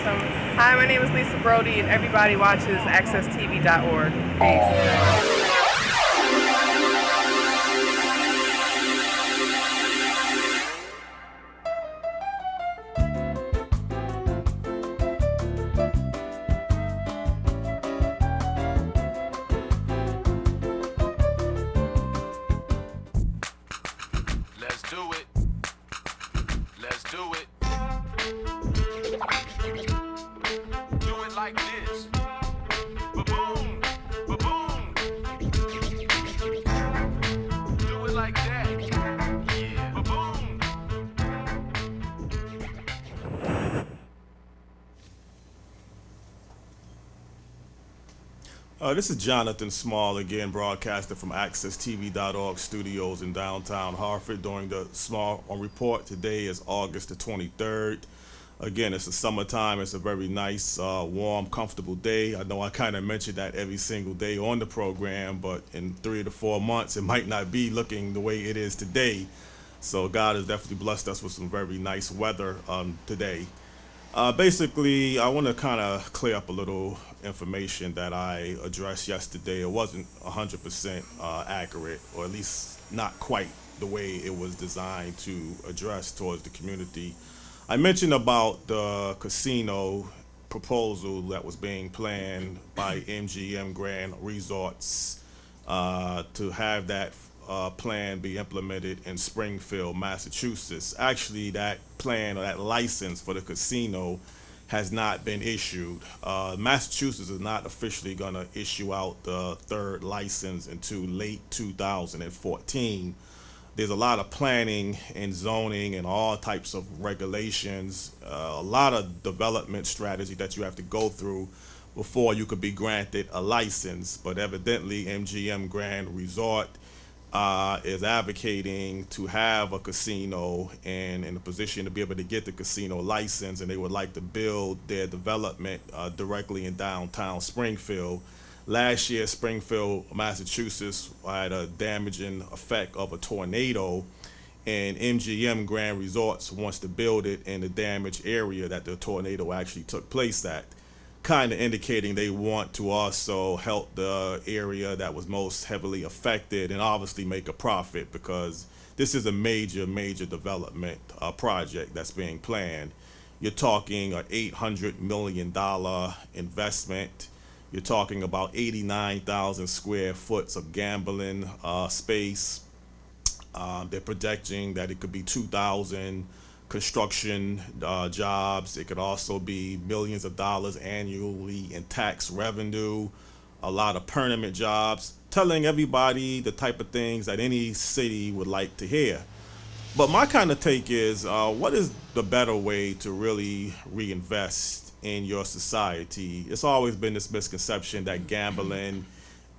awesome. Hi, my name is Lisa Brody, and everybody watches accesstv.org. Peace. This is Jonathan Small again, broadcasting from accesstv.org studios in downtown Hartford during the Small on Report. Today is August the 23rd. Again, it's the summertime. It's a very nice, warm, comfortable day. I know I kind of mention that every single day on the program, but in 3 to 4 months, it might not be looking the way it is today. So God has definitely blessed us with some very nice weather today. Basically, I want to kind of clear up a little information that I addressed yesterday. It wasn't 100% accurate, or at least not quite the way it was designed to address towards the community. I mentioned about the casino proposal that was being planned by MGM Grand Resorts to have that plan be implemented in Springfield, Massachusetts. Actually, that plan or that license for the casino has not been issued. Massachusetts is not officially going to issue out the third license until late 2014. There's a lot of planning and zoning and all types of regulations, a lot of development strategy that you have to go through before you could be granted a license. But evidently, MGM Grand Resort is advocating to have a casino and in a position to be able to get the casino license, and they would like to build their development directly in downtown Springfield. Last year, Springfield, Massachusetts had a damaging effect of a tornado, and MGM Grand Resorts wants to build it in the damaged area that the tornado actually took place at, kind of indicating they want to also help the area that was most heavily affected and obviously make a profit, because this is a major development project that's being planned. You're talking an $800 million investment. You're talking about 89,000 square foot of gambling space. They're projecting that it could be 2,000 construction jobs. It could also be millions of dollars annually in tax revenue, a lot of permanent jobs, telling everybody the type of things that any city would like to hear. But my kind of take is, what is the better way to really reinvest in your society? It's always been this misconception that gambling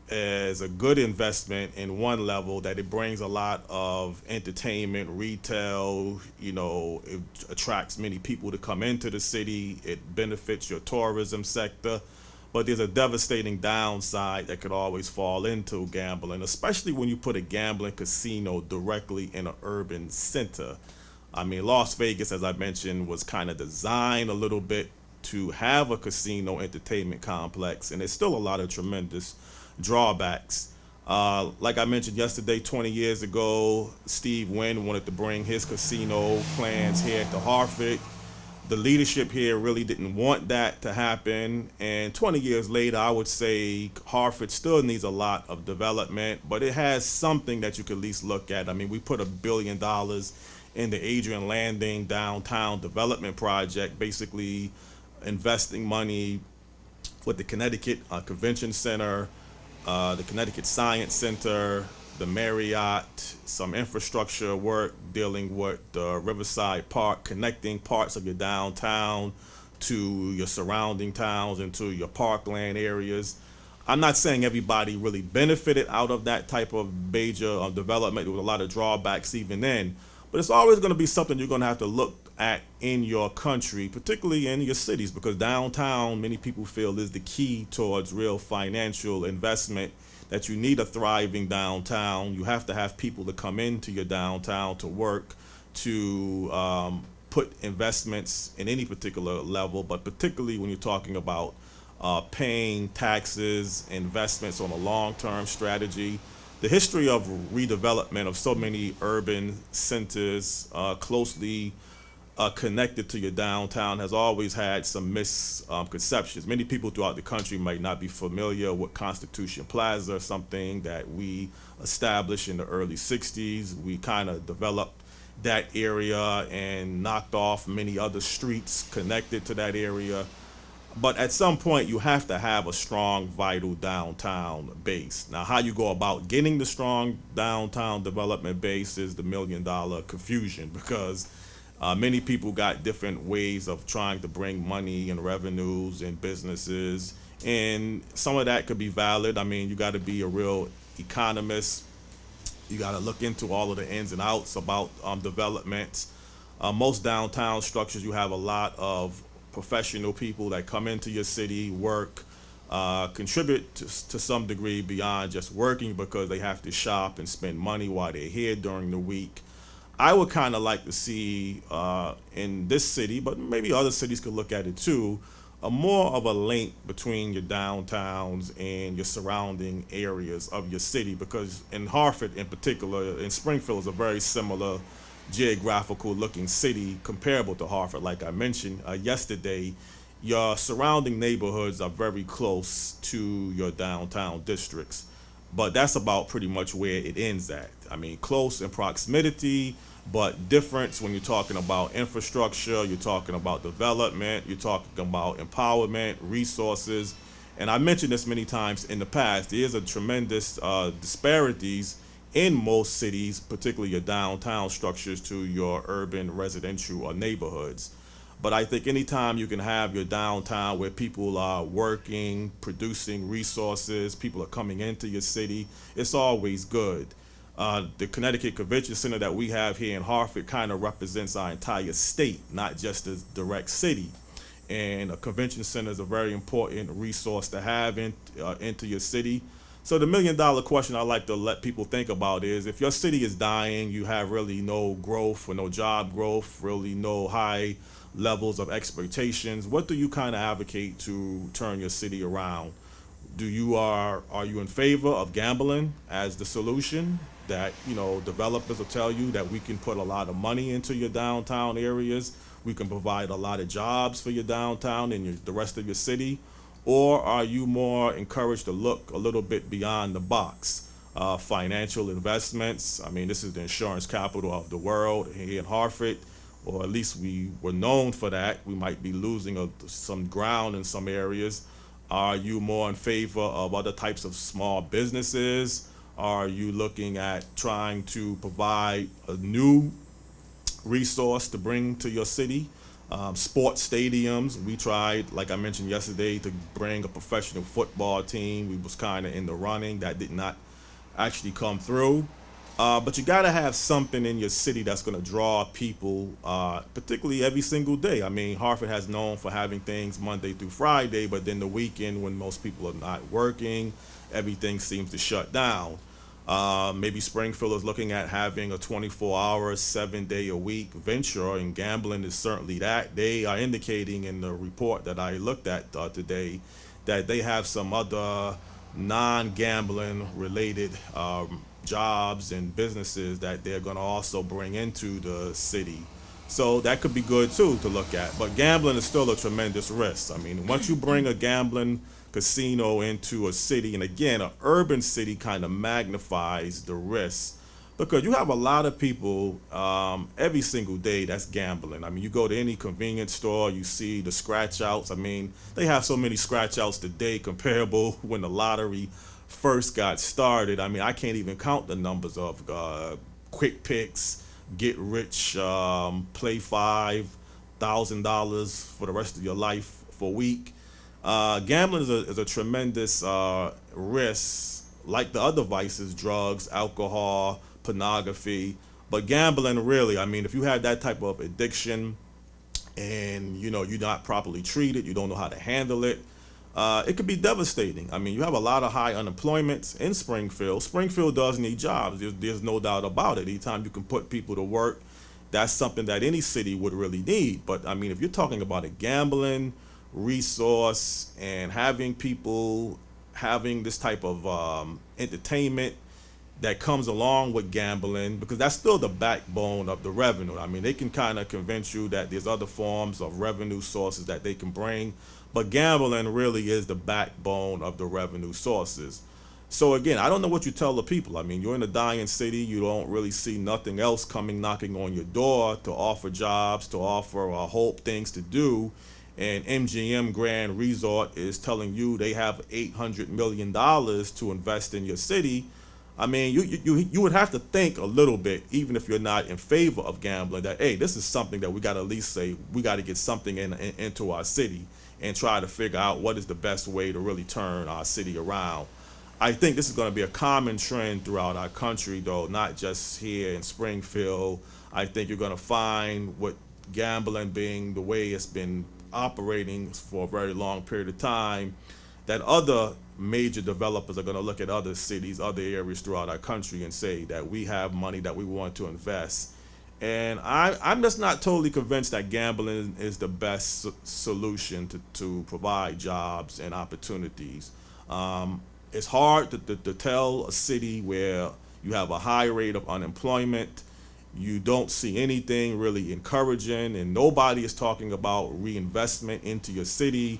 is a good investment in one level, that it brings a lot of entertainment, retail, it attracts many people to come into the city, it benefits your tourism sector. But there's a devastating downside that could always fall into gambling, especially when you put a gambling casino directly in an urban center. I mean, Las Vegas, as I mentioned, was kind of designed a little bit to have a casino entertainment complex, and there's still a lot of tremendous drawbacks. Like I mentioned yesterday, 20 years ago, Steve Wynn wanted to bring his casino plans here to Hartford. The leadership here really didn't want that to happen, and 20 years later, I would say Hartford still needs a lot of development, but it has something that you could at least look at. I mean, we put $1 billion in the Adrian Landing downtown development project, basically investing money with the Connecticut Convention Center, the Connecticut Science Center, the Marriott, some infrastructure work dealing with the Riverside Park, connecting parts of your downtown to your surrounding towns and to your parkland areas. I'm not saying everybody really benefited out of that type of major development. There was a lot of drawbacks even then, but it's always going to be something you're going to have to look at in your country, particularly in your cities, because downtown, many people feel, is the key towards real financial investment, that you need a thriving downtown. You have to have people to come into your downtown to work, to put investments in any particular level, but particularly when you're talking about paying taxes, investments on a long-term strategy. The history of redevelopment of so many urban centers closely connected to your downtown has always had some misconceptions. Many people throughout the country might not be familiar with Constitution Plaza, something that we established in the early 60s. We kind of developed that area and knocked off many other streets connected to that area. But at some point, you have to have a strong, vital downtown base. Now, how you go about getting the strong downtown development base is the $1,000,000 confusion, because many people got different ways of trying to bring money and revenues and businesses, and some of that could be valid. I mean, you got to be a real economist. You got to look into all of the ins and outs about development. Most downtown structures, you have a lot of professional people that come into your city, work, contribute to some degree beyond just working, because they have to shop and spend money while they're here during the week. I would kind of like to see in this city, but maybe other cities could look at it too, more of a link between your downtowns and your surrounding areas of your city, because in Hartford in particular, and Springfield is a very similar geographical looking city comparable to Hartford. Like I mentioned yesterday, your surrounding neighborhoods are very close to your downtown districts, but that's about pretty much where it ends at. I mean, close in proximity, but difference when you're talking about infrastructure, you're talking about development, you're talking about empowerment, resources. And I mentioned this many times in the past, there is a tremendous disparities in most cities, particularly your downtown structures, to your urban residential or neighborhoods. But I think anytime you can have your downtown where people are working, producing resources, people are coming into your city, it's always good. The Connecticut Convention Center that we have here in Hartford kind of represents our entire state, not just the direct city. And a convention center is a very important resource to have into your city. So the $1,000,000 question I like to let people think about is, if your city is dying, you have really no growth or no job growth, really no high levels of expectations, what do you kind of advocate to turn your city around? Are you in favor of gambling as the solution? That, developers will tell you that we can put a lot of money into your downtown areas, we can provide a lot of jobs for your downtown and the rest of your city? Or are you more encouraged to look a little bit beyond the box? Financial investments, I mean, this is the insurance capital of the world here in Hartford, or at least we were known for that. We might be losing some ground in some areas. Are you more in favor of other types of small businesses? Are you looking at trying to provide a new resource to bring to your city? Sports stadiums. We tried, like I mentioned yesterday, to bring a professional football team. We was kind of in the running. That did not actually come through. But you got to have something in your city that's going to draw people, particularly every single day. I mean, Hartford has known for having things Monday through Friday, but then the weekend, when most people are not working, everything seems to shut down. Maybe Springfield is looking at having a 24-hour, 7-day-a-week venture, and gambling is certainly that. They are indicating in the report that I looked at today that they have some other non-gambling related jobs and businesses that they're going to also bring into the city. So that could be good too to look at. But gambling is still a tremendous risk. I mean, once you bring a gambling casino into a city, and again, an urban city kind of magnifies the risk, because you have a lot of people every single day that's gambling. I mean, you go to any convenience store, you see the scratch outs. I mean, they have so many scratch outs today comparable when the lottery first got started. I mean, I can't even count the numbers of quick picks, get rich, play $5,000 for the rest of your life for a week. Gambling is a tremendous risk, like the other vices, drugs, alcohol, pornography. But gambling, really, I mean, if you have that type of addiction and you're not properly treated, you don't know how to handle it, it could be devastating. I mean, you have a lot of high unemployment in Springfield. Springfield does need jobs. There's no doubt about it. Anytime you can put people to work that's something that any city would really need. But I mean, if you're talking about a gambling resource and having people having this type of entertainment that comes along with gambling, because that's still the backbone of the revenue. I mean, they can kind of convince you that there's other forms of revenue sources that they can bring, but gambling really is the backbone of the revenue sources. So again, I don't know what you tell the people. I mean, you're in a dying city. You don't really see nothing else coming knocking on your door to offer jobs, to offer hope, things to do. And MGM Grand Resort is telling you they have $800 million to invest in your city. I mean, you would have to think a little bit, even if you're not in favor of gambling, that, hey, this is something that we got to at least say we got to get something into our city and try to figure out what is the best way to really turn our city around. I think this is going to be a common trend throughout our country, though, not just here in Springfield. I think you're going to find, with gambling being the way it's been operating for a very long period of time, that other major developers are going to look at other cities, other areas throughout our country and say that we have money that we want to invest. And I'm just not totally convinced that gambling is the best solution to provide jobs and opportunities. It's hard to tell a city where you have a high rate of unemployment, you don't see anything really encouraging, and nobody is talking about reinvestment into your city,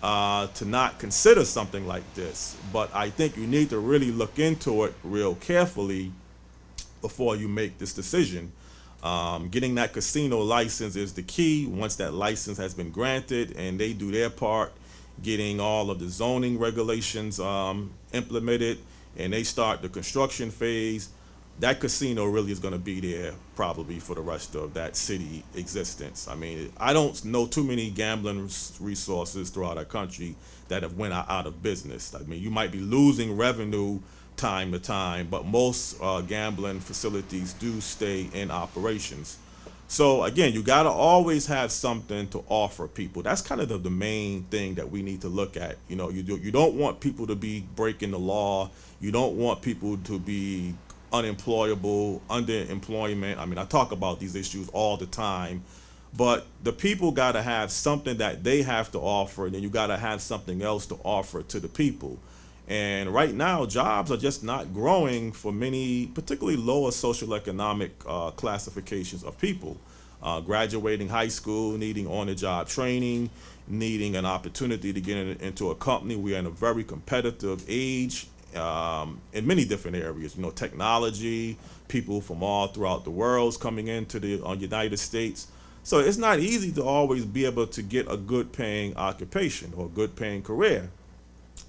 to not consider something like this. But I think you need to really look into it real carefully before you make this decision. Getting that casino license is the key. Once that license has been granted and they do their part, getting all of the zoning regulations implemented, and they start the construction phase, that casino really is going to be there probably for the rest of that city existence. I mean, I don't know too many gambling resources throughout our country that have went out of business. I mean, you might be losing revenue time to time, but most gambling facilities do stay in operations. So again, you got to always have something to offer people. That's kind of the main thing that we need to look at. You know, you don't want people to be breaking the law. You don't want people to be unemployable, underemployment. I mean, I talk about these issues all the time, but the people got to have something that they have to offer, and then you got to have something else to offer to the people. And right now, jobs are just not growing for many, particularly lower socioeconomic classifications of people. Graduating high school, needing on-the-job training, needing an opportunity to get into a company. We are in a very competitive age in many different areas. You know, technology, people from all throughout the world is coming into the United States. So it's not easy to always be able to get a good-paying occupation or a good-paying career.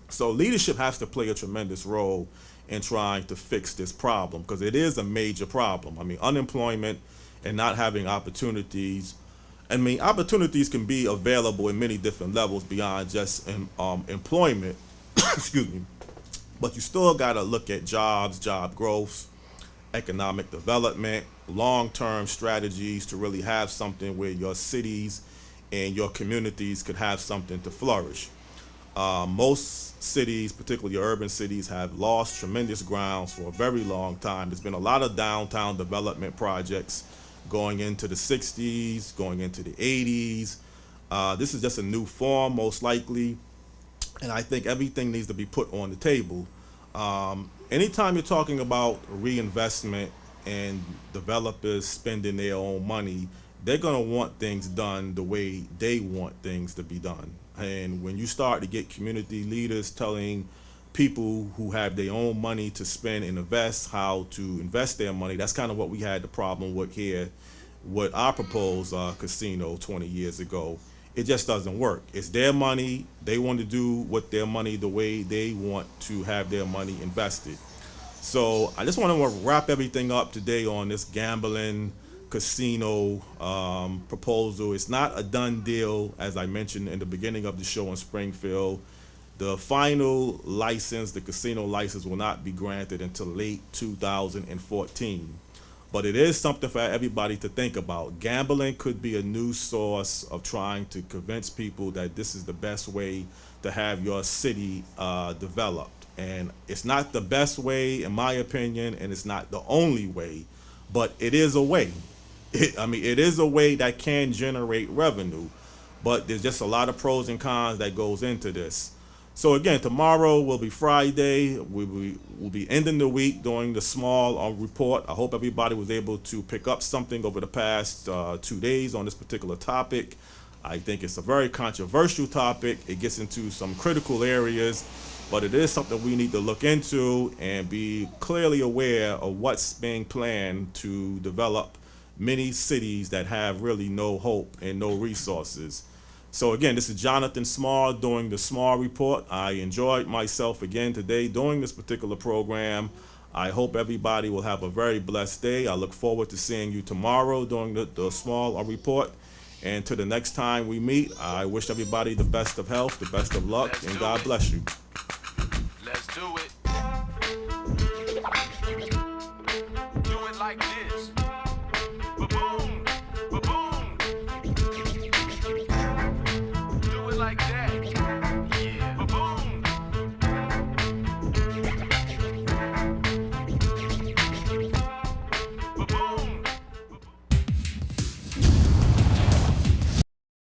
So leadership has to play a tremendous role in trying to fix this problem, because it is a major problem. I mean, unemployment and not having opportunities. I mean, opportunities can be available in many different levels beyond just employment. Excuse me. But you still got to look at jobs, job growth, economic development, long-term strategies to really have something where your cities and your communities could have something to flourish. Most cities, particularly urban cities, have lost tremendous grounds for a very long time. There's been a lot of downtown development projects going into the 60s, going into the 80s. This is just a new form, most likely, and I think everything needs to be put on the table. Anytime you're talking about reinvestment and developers spending their own money, they're going to want things done the way they want things to be done. And when you start to get community leaders telling people who have their own money to spend and invest how to invest their money, that's kind of what we had the problem with here with our proposed casino 20 years ago. It just doesn't work. It's their money. They want to do with their money the way they want to have their money invested. So I just want to wrap everything up today on this gambling casino proposal. It's not a done deal, as I mentioned in the beginning of the show in Springfield. The final license, the casino license, will not be granted until late 2014. But it is something for everybody to think about. Gambling could be a new source of trying to convince people that this is the best way to have your city developed. And it's not the best way, in my opinion, and it's not the only way, but it is a way. it is a way that can generate revenue, but there's just a lot of pros and cons that goes into this. So again, tomorrow will be Friday. We'll be ending the week doing the small report. I hope everybody was able to pick up something over the past 2 days on this particular topic. I think it's a very controversial topic. It gets into some critical areas, but it is something we need to look into and be clearly aware of what's being planned to develop many cities that have really no hope and no resources. So again, this is Jonathan Small doing the Small Report. I enjoyed myself again today doing this particular program. I hope everybody will have a very blessed day. I look forward to seeing you tomorrow doing the Small Report. And to the next time we meet, I wish everybody the best of health, the best of luck, and God bless you.